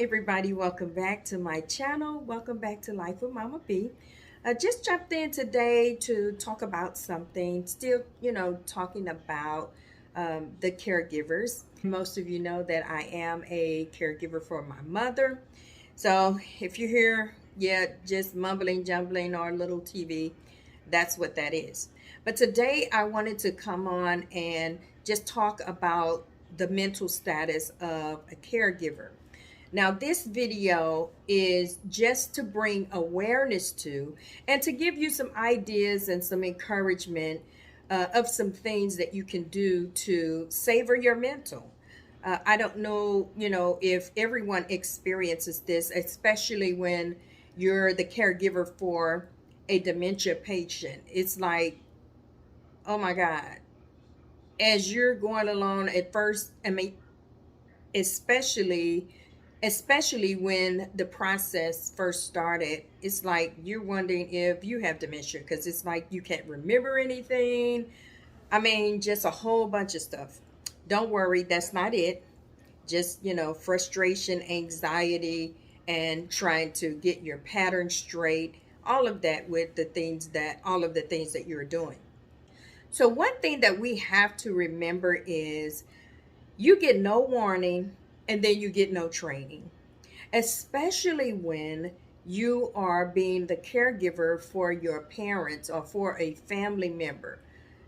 everybody, welcome back to my channel. Welcome back to Life with Mama B. Just jumped in today to talk about something, still, talking about the caregivers. Most of you know that I am a caregiver for my mother. So if you hear, just mumbling, jumbling, or little TV, that's what that is. But today I wanted to come on and just talk about the mental status of a caregiver. Now, this video is just to bring awareness to and to give you some ideas and some encouragement of some things that you can do to savor your mental. I don't know, if everyone experiences this, especially when you're the caregiver for a dementia patient. It's like, oh my God, as you're going along at first, especially especially when the process first started, it's like you're wondering if you have dementia because it's like you can't remember anything. Just a whole bunch of stuff. Don't worry, that's not it. Just, frustration, anxiety, and trying to get your pattern straight. All of that with all of the things that you're doing. So one thing that we have to remember is you get no warning and then you get no training, especially when you are being the caregiver for your parents or for a family member.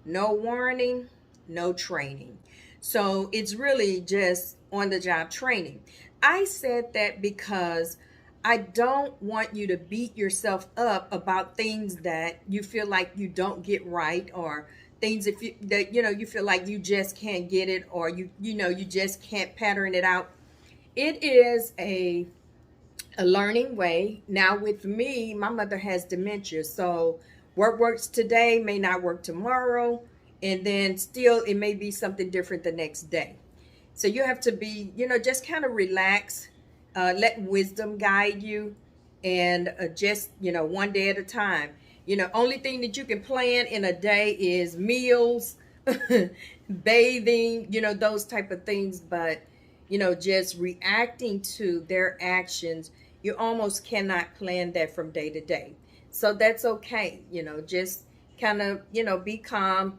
No warning, no training. So it's really just on the job training. I said that because I don't want you to beat yourself up about things that you feel like you don't get right, or things you feel like you just can't get it, or you just can't pattern it out. It is a learning way. Now with me, my mother has dementia, so what works today may not work tomorrow, and then still it may be something different the next day. So you have to be, just kind of relax, let wisdom guide you, and just, one day at a time. Only thing that you can plan in a day is meals, bathing, those type of things. But, just reacting to their actions, you almost cannot plan that from day to day. So that's okay. Just kind of, be calm,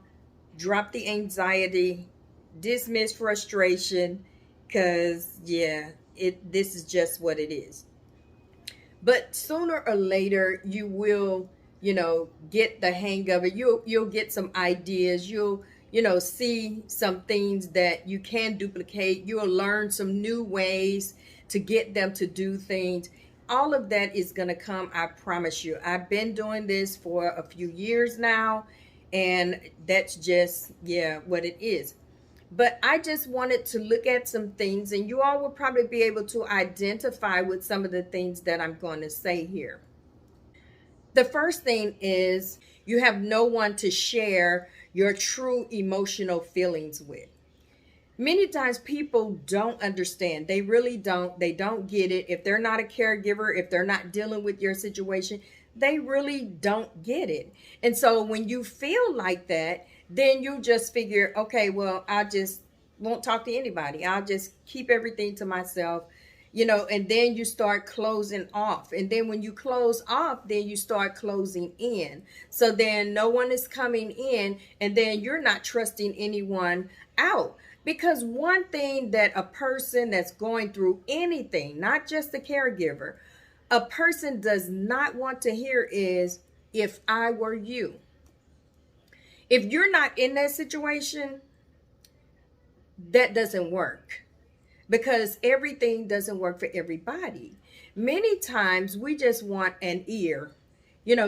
drop the anxiety, dismiss frustration, because this is just what it is. But sooner or later you will, get the hang of it. You'll get some ideas. You'll see some things that you can duplicate. You'll learn some new ways to get them to do things. All of that is going to come, I promise you. I've been doing this for a few years now, and that's just what it is. But I just wanted to look at some things, and you all will probably be able to identify with some of the things that I'm going to say here. The first thing is you have no one to share your true emotional feelings with. Many times people don't understand. They really don't. They don't get it. If they're not a caregiver, if they're not dealing with your situation, they really don't get it. And so when you feel like that, then you just figure, okay, well, I just won't talk to anybody. I'll just keep everything to myself, and then you start closing off. And then when you close off, then you start closing in. So then no one is coming in, and then you're not trusting anyone out. Because one thing that a person that's going through anything, not just the caregiver, a person does not want to hear is, if I were you. If you're not in that situation, that doesn't work, because everything doesn't work for everybody. Many times we just want an ear,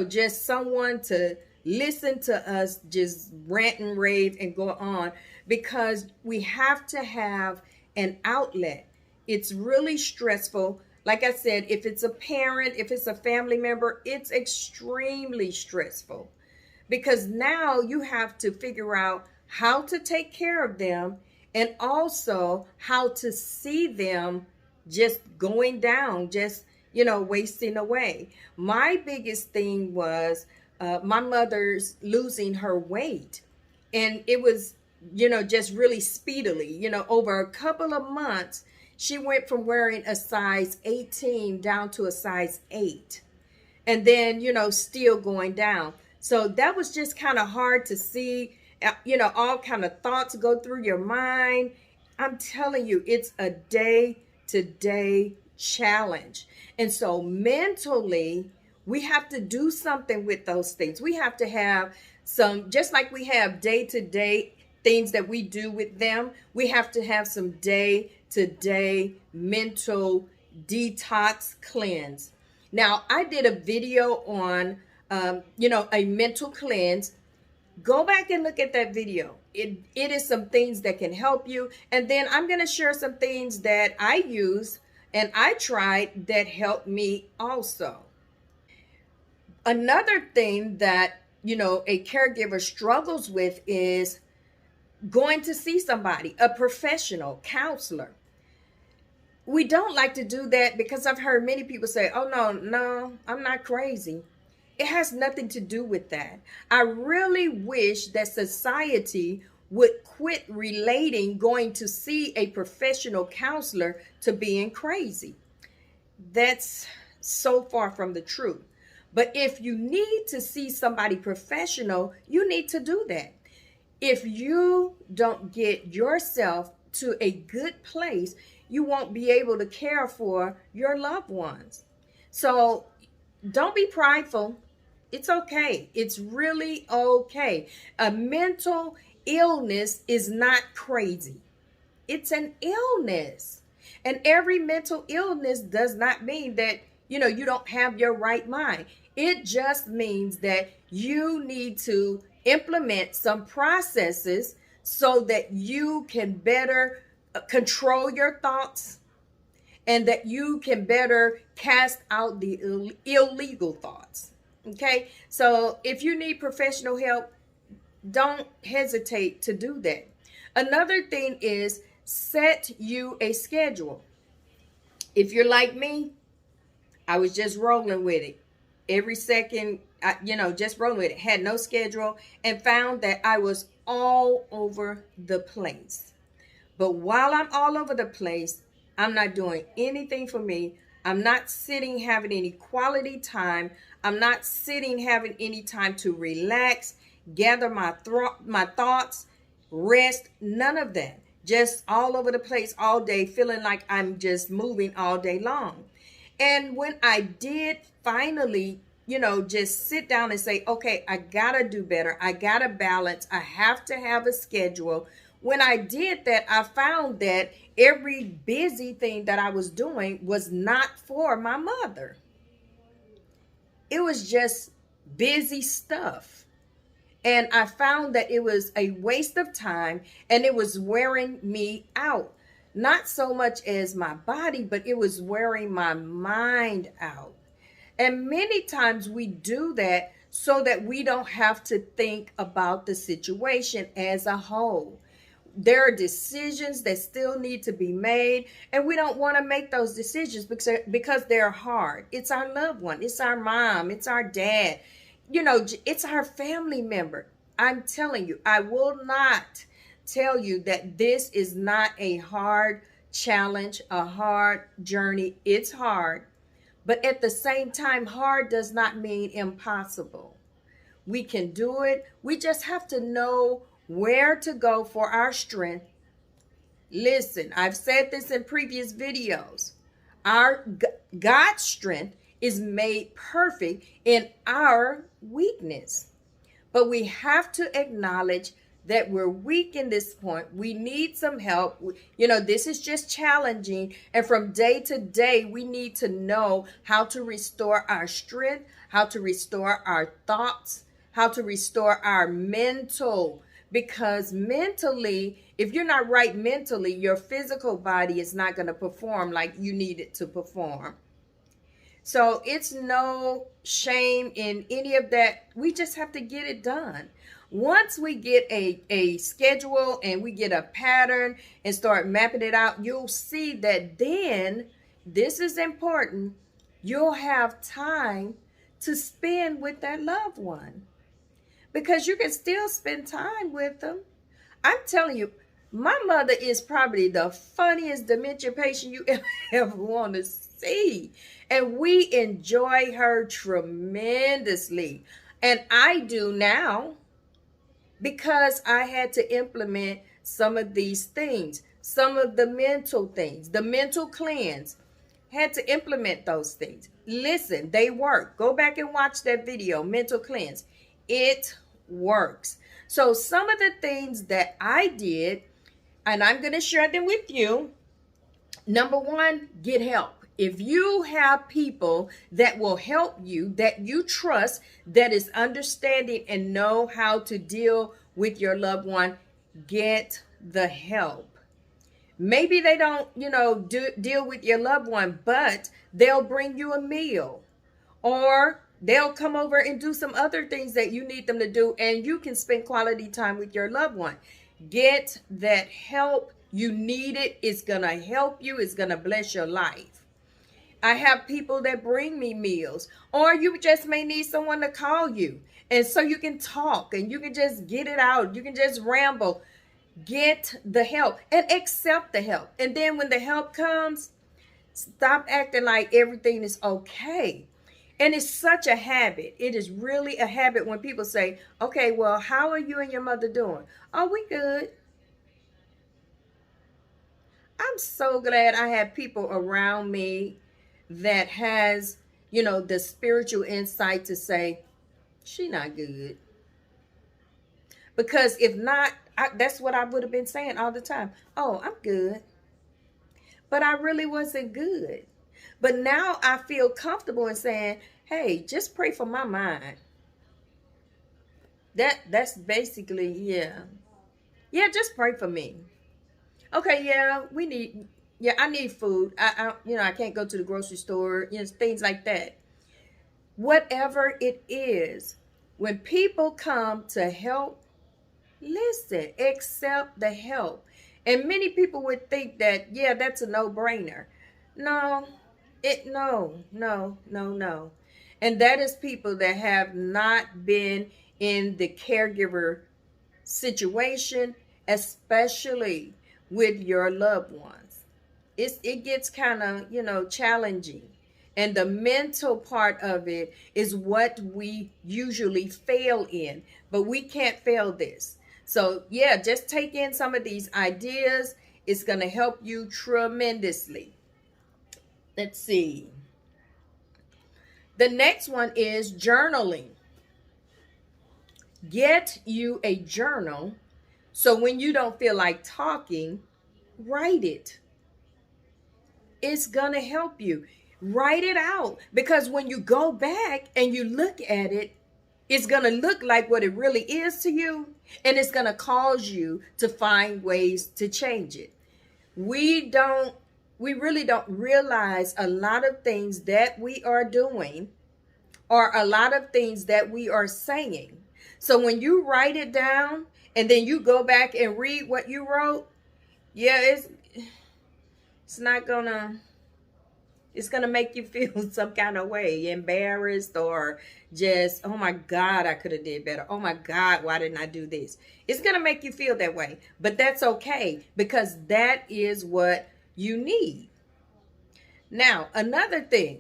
just someone to listen to us just rant and rave and go on, because we have to have an outlet. It's really stressful. Like I said, if it's a parent, if it's a family member, it's extremely stressful, because now you have to figure out how to take care of them, and also how to see them just going down, just, wasting away. My biggest thing was my mother's losing her weight. And it was, just really speedily, over a couple of months, She went from wearing a size 18 down to a size 8. And then, still going down. So that was just kind of hard to see, all kind of thoughts go through your mind. I'm telling you, it's a day to day challenge. And so mentally, we have to do something with those things. We have to have some, just like we have day to day things that we do with them, we have to have some day to day mental detox cleanse. Now, I did a video on, a mental cleanse. Go back and look at that video. It is some things that can help you. And then I'm going to share some things that I use and I tried that helped me also. Another thing that, a caregiver struggles with is going to see somebody, a professional counselor. We don't like to do that because I've heard many people say, oh, no, I'm not crazy. It has nothing to do with that. I really wish that society would quit relating going to see a professional counselor to being crazy. That's so far from the truth. But if you need to see somebody professional, you need to do that. If you don't get yourself to a good place, you won't be able to care for your loved ones. So don't be prideful. It's okay. It's really okay. A mental illness is not crazy. It's an illness. And every mental illness does not mean that, you don't have your right mind. It just means that you need to implement some processes so that you can better control your thoughts and that you can better cast out the illegal thoughts. Okay, so if you need professional help, don't hesitate to do that. Another thing is set you a schedule. If you're like me, I was just rolling with it. Every second, just rolling with it. Had no schedule and found that I was all over the place. But while I'm all over the place, I'm not doing anything for me. I'm not sitting having any quality time. I'm not sitting having any time to relax, gather my thoughts, rest, none of that. Just all over the place all day, feeling like I'm just moving all day long. And when I did finally, just sit down and say, okay, I gotta do better. I gotta balance. I have to have a schedule. When I did that, I found that every busy thing that I was doing was not for my mother. It was just busy stuff. And I found that it was a waste of time and it was wearing me out. Not so much as my body, but it was wearing my mind out. And many times we do that so that we don't have to think about the situation as a whole. There are decisions that still need to be made, and we don't want to make those decisions because they're hard. It's our loved one, it's our mom, it's our dad, it's our family member. I'm telling you, I will not tell you that this is not a hard challenge, a hard journey. It's hard, but at the same time, hard does not mean impossible. We can do it. We just have to know where to go for our strength. Listen, I've said this in previous videos. Our God's strength is made perfect in our weakness. But we have to acknowledge that we're weak in this point. We need some help. This is just challenging. And from day to day, we need to know how to restore our strength, how to restore our thoughts, how to restore our mental. Because mentally, if you're not right mentally, your physical body is not going to perform like you need it to perform. So it's no shame in any of that. We just have to get it done. Once we get a schedule and we get a pattern and start mapping it out, you'll see that then, this is important, you'll have time to spend with that loved one. Because you can still spend time with them. I'm telling you, My mother is probably the funniest dementia patient you ever want to see. And we enjoy her tremendously. And I do now because I had to implement some of these things, some of the mental things, the mental cleanse. Had to implement those things. Listen, they work. Go back and watch that video, mental cleanse. It works. So some of the things that I did, and I'm going to share them with you. Number one, get help. If you have people that will help you, that you trust, that is understanding and know how to deal with your loved one, get the help. Maybe they don't, deal with your loved one, but they'll bring you a meal, or they'll come over and do some other things that you need them to do, and you can spend quality time with your loved one. Get that help. You need it. It's going to help you. It's going to bless your life. I have people that bring me meals, or you just may need someone to call you, and so you can talk and you can just get it out. You can just ramble. Get the help and accept the help. And then when the help comes, stop acting like everything is okay. And it's such a habit. It is really a habit when people say, okay, well, how are you and your mother doing? Oh, we good. I'm so glad I have people around me that has, the spiritual insight to say, she not good. Because if not, that's what I would have been saying all the time. Oh, I'm good. But I really wasn't good. But now I feel comfortable in saying, hey, just pray for my mind. That's basically, yeah. Yeah, just pray for me. Okay, yeah, I need food. I can't go to the grocery store, things like that. Whatever it is, when people come to help, listen, accept the help. And many people would think that, yeah, that's a no-brainer. No. No. And that is people that have not been in the caregiver situation, especially with your loved ones. It gets kind of, challenging. And the mental part of it is what we usually fail in, but we can't fail this. So yeah, just take in some of these ideas. It's going to help you tremendously. Let's see. The next one is journaling. Get you a journal. So when you don't feel like talking, write it. It's going to help you. Write it out. Because when you go back and you look at it, it's going to look like what it really is to you. And it's going to cause you to find ways to change it. We really don't realize a lot of things that we are doing, or a lot of things that we are saying. So when you write it down and then you go back and read what you wrote, yeah, it's going to make you feel some kind of way, embarrassed, or just, oh my God, I could have did better. Oh my God, why didn't I do this? It's going to make you feel that way, but that's okay, because that is what you need. Now, another thing,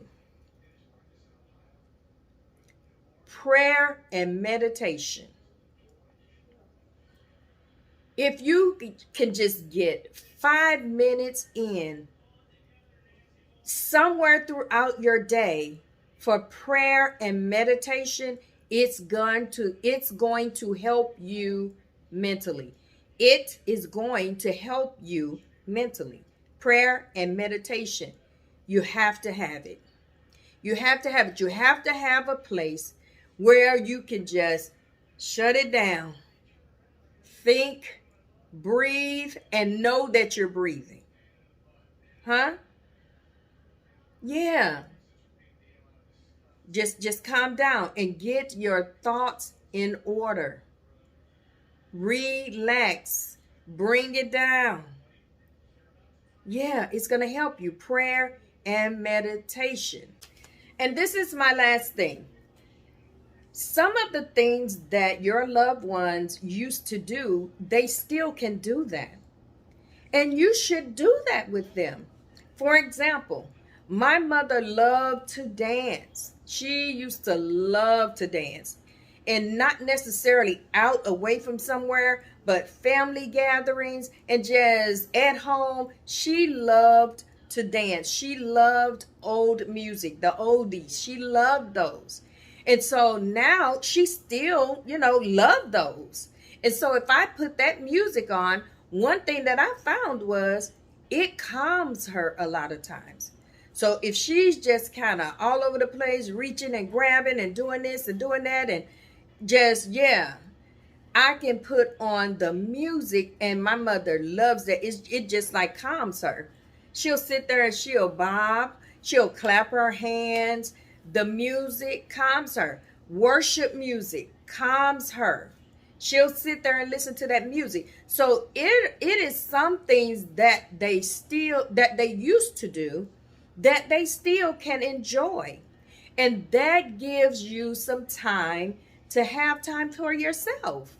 prayer and meditation. If you can just get 5 minutes in somewhere throughout your day for prayer and meditation, it's going to help you mentally. It is going to help you mentally. Prayer and meditation. You have to have it. You have to have it. You have to have a place where you can just shut it down, think, breathe, and know that you're breathing. Huh? Yeah. Just calm down and get your thoughts in order. Relax. Bring it down. Yeah, it's going to help you. Prayer and meditation. And this is my last thing. Some of the things that your loved ones used to do, they still can do that. And you should do that with them. For example, my mother loved to dance. She used to love to dance. And not necessarily out away from somewhere, but family gatherings and just at home. She loved to dance. She loved old music, the oldies. She loved those. And so now she still, loved those. And so if I put that music on, one thing that I found was it calms her a lot of times. So if she's just kind of all over the place, reaching and grabbing and doing this and doing that, and just, yeah, I can put on the music, and my mother loves that. It just like calms her. She'll sit there and she'll bob, she'll clap her hands. The music calms her. Worship music calms her. She'll sit there and listen to that music. So it is some things that they used to do that they still can enjoy. And that gives you some time to have time for yourself.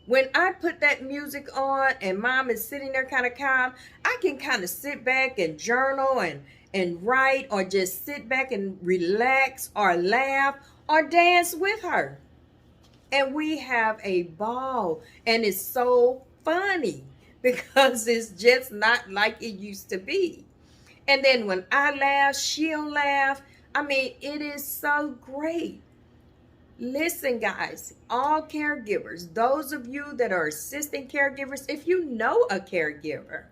When I put that music on and mom is sitting there kind of calm, I can kind of sit back and journal and write, or just sit back and relax or laugh or dance with her. And we have a ball, and it's so funny because it's just not like it used to be. And then when I laugh, she'll laugh. I mean, it is so great. Listen, guys, all caregivers, those of you that are assistant caregivers, if you know a caregiver,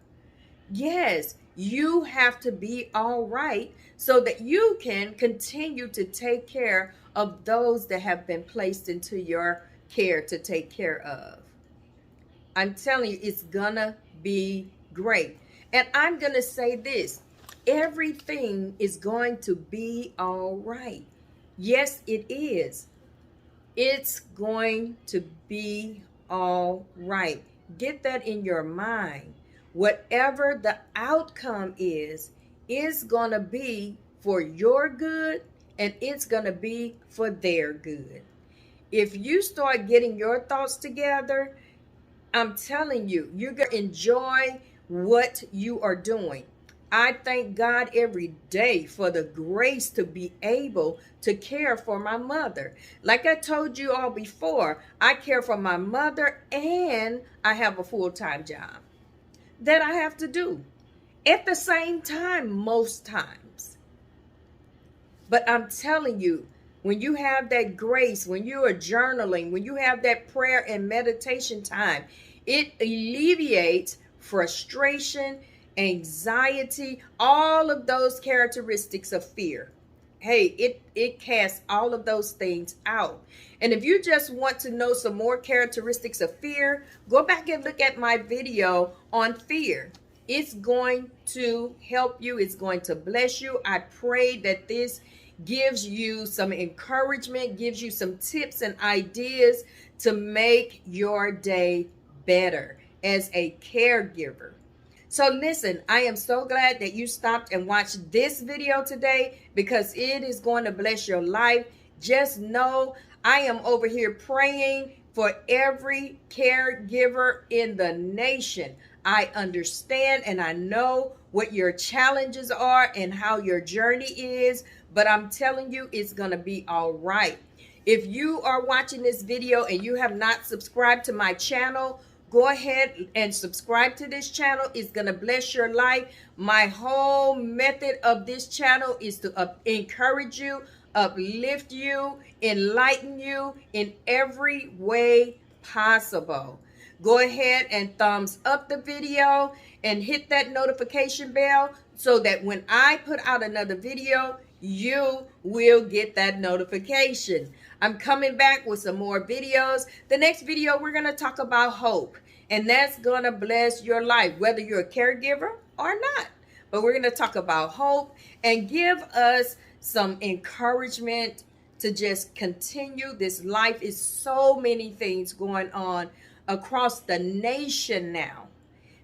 yes, you have to be all right so that you can continue to take care of those that have been placed into your care to take care of. I'm telling you, it's gonna be great. And I'm gonna say this, everything is going to be all right. Yes, it is. It's going to be all right. Get that in your mind. Whatever the outcome is going to be for your good, and it's going to be for their good. If you start getting your thoughts together, I'm telling you, you're going to enjoy what you are doing. I thank God every day for the grace to be able to care for my mother. Like I told you all before, I care for my mother and I have a full-time job that I have to do at the same time most times. But I'm telling you, when you have that grace, when you are journaling, when you have that prayer and meditation time, it alleviates frustration, anxiety, all of those characteristics of fear. Hey, it casts all of those things out. And if you just want to know some more characteristics of fear, go back and look at my video on fear. It's going to help you. It's going to bless you. I pray that this gives you some encouragement, gives you some tips and ideas to make your day better as a caregiver. So listen, I am so glad that you stopped and watched this video today because it is going to bless your life. Just know I am over here praying for every caregiver in the nation. I understand and I know what your challenges are and how your journey is, but I'm telling you, it's going to be all right. If you are watching this video and you have not subscribed to my channel, go ahead and subscribe to this channel. It's going to bless your life. My whole method of this channel is to encourage you, uplift you, enlighten you in every way possible. Go ahead and thumbs up the video and hit that notification bell so that when I put out another video, you will get that notification. I'm coming back with some more videos. The next video, we're going to talk about hope. And that's going to bless your life, whether you're a caregiver or not. But we're going to talk about hope and give us some encouragement to just continue. This life is so many things going on across the nation now.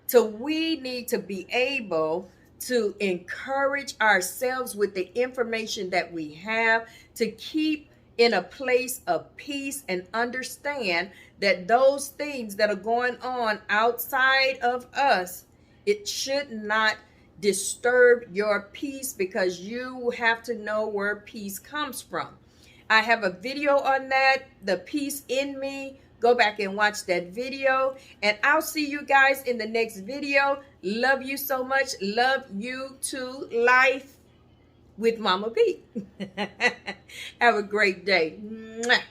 So we need to be able to encourage ourselves with the information that we have to keep in a place of peace and understand that those things that are going on outside of us, it should not disturb your peace, because you have to know where peace comes from. I have a video on that, the peace in me. Go back and watch that video, and I'll see you guys in the next video. Love you so much. Love you to life with Mama B. Have a great day. Mwah.